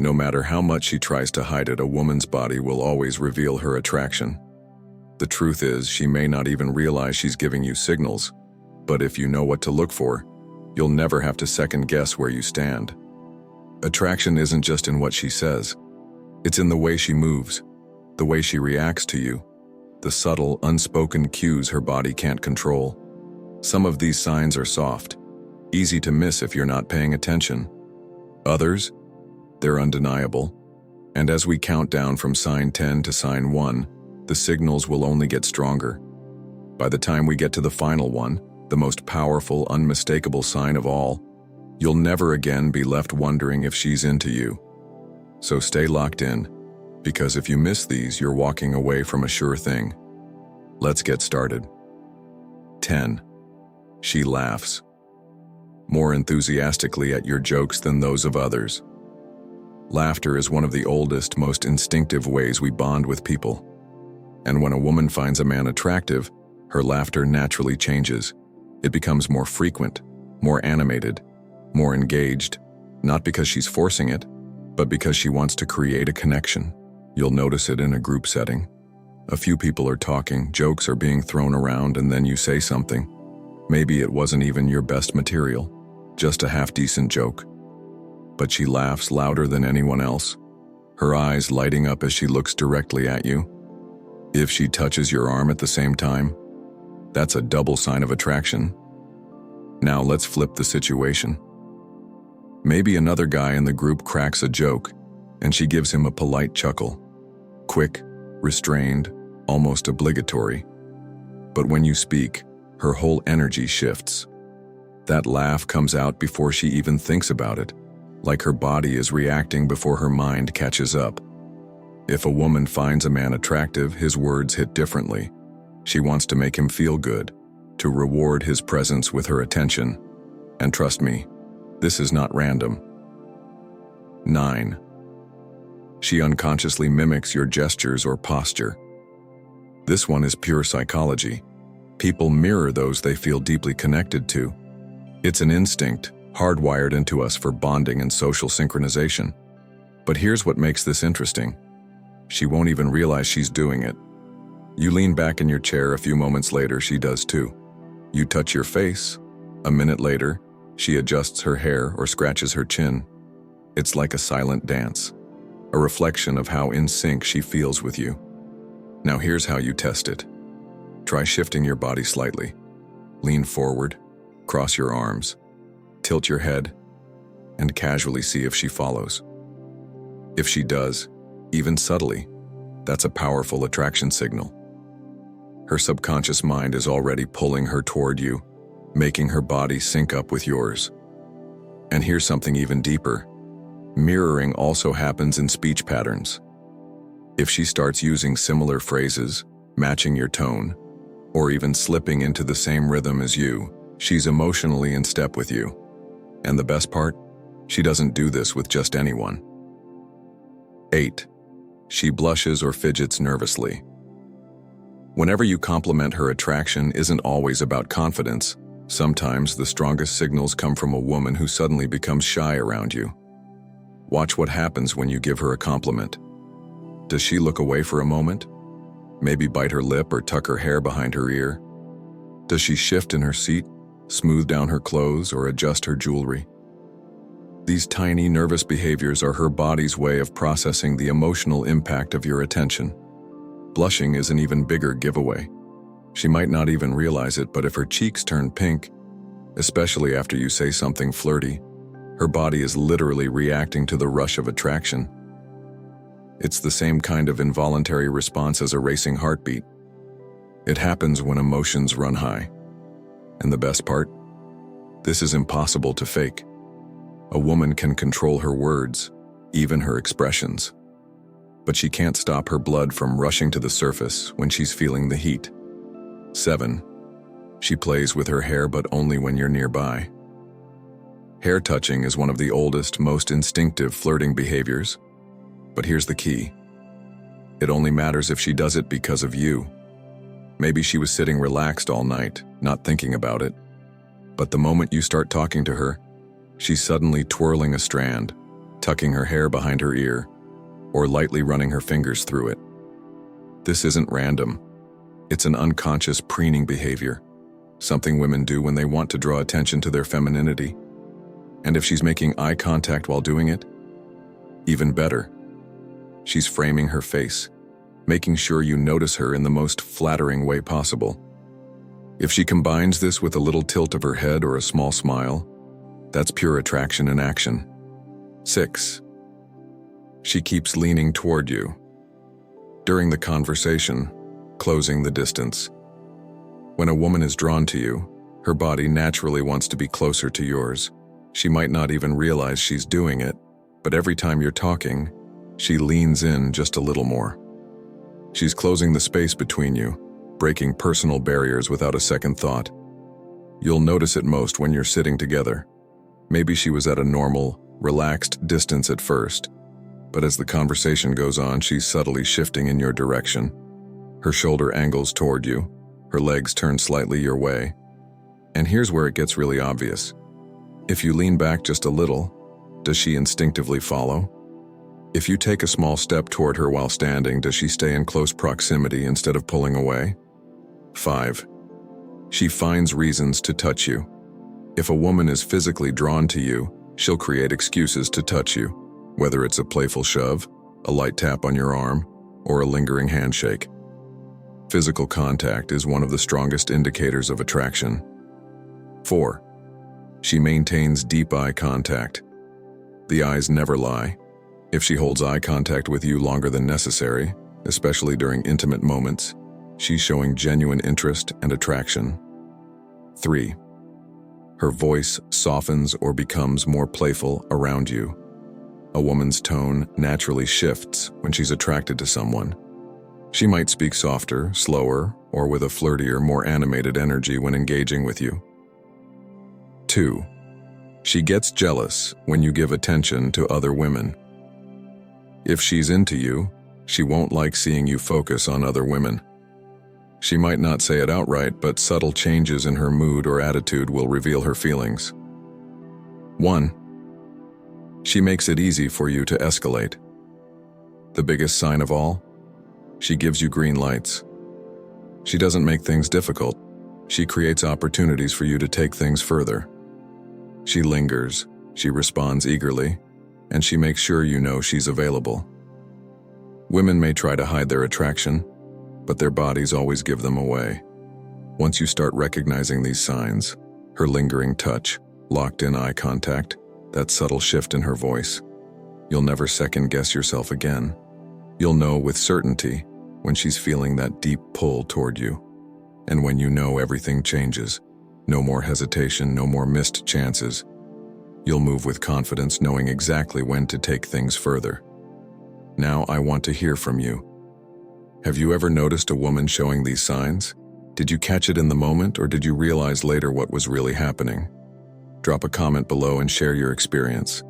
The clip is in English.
No matter how much she tries to hide it, a woman's body will always reveal her attraction. The truth is, she may not even realize she's giving you signals, but if you know what to look for, you'll never have to second guess where you stand. Attraction isn't just in what she says. It's in the way she moves, the way she reacts to you, the subtle, unspoken cues her body can't control. Some of these signs are soft, easy to miss if you're not paying attention. Others, they're undeniable. And as we count down from sign 10 to sign 1, the signals will only get stronger. By the time we get to the final one, the most powerful, unmistakable sign of all, you'll never again be left wondering if she's into you. So stay locked in, because if you miss these, you're walking away from a sure thing. Let's get started. 10. She laughs. More enthusiastically at your jokes than those of others. Laughter is one of the oldest, most instinctive ways we bond with people. And when a woman finds a man attractive, her laughter naturally changes. It becomes more frequent, more animated, more engaged, not because she's forcing it, but because she wants to create a connection. You'll notice it in a group setting. A few people are talking, jokes are being thrown around, and then you say something. Maybe it wasn't even your best material, just a half-decent joke. But she laughs louder than anyone else, her eyes lighting up as she looks directly at you. If she touches your arm at the same time, that's a double sign of attraction. Now let's flip the situation. Maybe another guy in the group cracks a joke, and she gives him a polite chuckle. Quick, restrained, almost obligatory. But when you speak, her whole energy shifts. That laugh comes out before she even thinks about it, like her body is reacting before her mind catches up. If a woman finds a man attractive, his words hit differently. She wants to make him feel good, to reward his presence with her attention. And trust me, this is not random. 9. She unconsciously mimics your gestures or posture. This one is pure psychology. People mirror those they feel deeply connected to. It's an instinct, hardwired into us for bonding and social synchronization. But here's what makes this interesting. She won't even realize she's doing it. You lean back in your chair a few moments later, she does too. You touch your face. A minute later, she adjusts her hair or scratches her chin. It's like a silent dance, a reflection of how in sync she feels with you. Now here's how you test it. Try shifting your body slightly. Lean forward, cross your arms, tilt your head, and casually see if she follows. If she does, even subtly, that's a powerful attraction signal. Her subconscious mind is already pulling her toward you, making her body sync up with yours. And here's something even deeper. Mirroring also happens in speech patterns. If she starts using similar phrases, matching your tone, or even slipping into the same rhythm as you, she's emotionally in step with you. And the best part? She doesn't do this with just anyone. 8. She blushes or fidgets nervously. Whenever you compliment her attraction isn't always about confidence. Sometimes the strongest signals come from a woman who suddenly becomes shy around you. Watch what happens when you give her a compliment. Does she look away for a moment? Maybe bite her lip or tuck her hair behind her ear? Does she shift in her seat, smooth down her clothes, or adjust her jewelry? These tiny, nervous behaviors are her body's way of processing the emotional impact of your attention. Blushing is an even bigger giveaway. She might not even realize it, but if her cheeks turn pink, especially after you say something flirty, her body is literally reacting to the rush of attraction. It's the same kind of involuntary response as a racing heartbeat. It happens when emotions run high. And the best part? This is impossible to fake. A woman can control her words, even her expressions. But she can't stop her blood from rushing to the surface when she's feeling the heat. 7. She plays with her hair, but only when you're nearby. Hair touching is one of the oldest, most instinctive flirting behaviors. But here's the key. It only matters if she does it because of you. Maybe she was sitting relaxed all night, not thinking about it. But the moment you start talking to her, she's suddenly twirling a strand, tucking her hair behind her ear, or lightly running her fingers through it. This isn't random. It's an unconscious preening behavior, something women do when they want to draw attention to their femininity. And if she's making eye contact while doing it, even better. She's framing her face, making sure you notice her in the most flattering way possible. If she combines this with a little tilt of her head or a small smile, that's pure attraction in action. 6. She keeps leaning toward you. During the conversation, closing the distance. When a woman is drawn to you, her body naturally wants to be closer to yours. She might not even realize she's doing it, but every time you're talking, she leans in just a little more. She's closing the space between you, breaking personal barriers without a second thought. You'll notice it most when you're sitting together. Maybe she was at a normal, relaxed distance at first, but as the conversation goes on, she's subtly shifting in your direction. Her shoulder angles toward you, her legs turn slightly your way. And here's where it gets really obvious. If you lean back just a little, does she instinctively follow? If you take a small step toward her while standing, does she stay in close proximity instead of pulling away? 5. She finds reasons to touch you. If a woman is physically drawn to you, she'll create excuses to touch you, whether it's a playful shove, a light tap on your arm, or a lingering handshake. Physical contact is one of the strongest indicators of attraction. 4. She maintains deep eye contact. The eyes never lie. If she holds eye contact with you longer than necessary, especially during intimate moments, she's showing genuine interest and attraction. 3. Her voice softens or becomes more playful around you. A woman's tone naturally shifts when she's attracted to someone. She might speak softer, slower, or with a flirtier, more animated energy when engaging with you. 2. She gets jealous when you give attention to other women. If she's into you, she won't like seeing you focus on other women. She might not say it outright, but subtle changes in her mood or attitude will reveal her feelings. 1. She makes it easy for you to escalate. The biggest sign of all? She gives you green lights. She doesn't make things difficult. She creates opportunities for you to take things further. She lingers, she responds eagerly, and she makes sure you know she's available. Women may try to hide their attraction, but their bodies always give them away. Once you start recognizing these signs, her lingering touch, locked-in eye contact, that subtle shift in her voice, you'll never second-guess yourself again. You'll know with certainty when she's feeling that deep pull toward you. And when you know everything changes, no more hesitation, no more missed chances. You'll move with confidence, knowing exactly when to take things further. Now I want to hear from you. Have you ever noticed a woman showing these signs? Did you catch it in the moment, or did you realize later what was really happening? Drop a comment below and share your experience.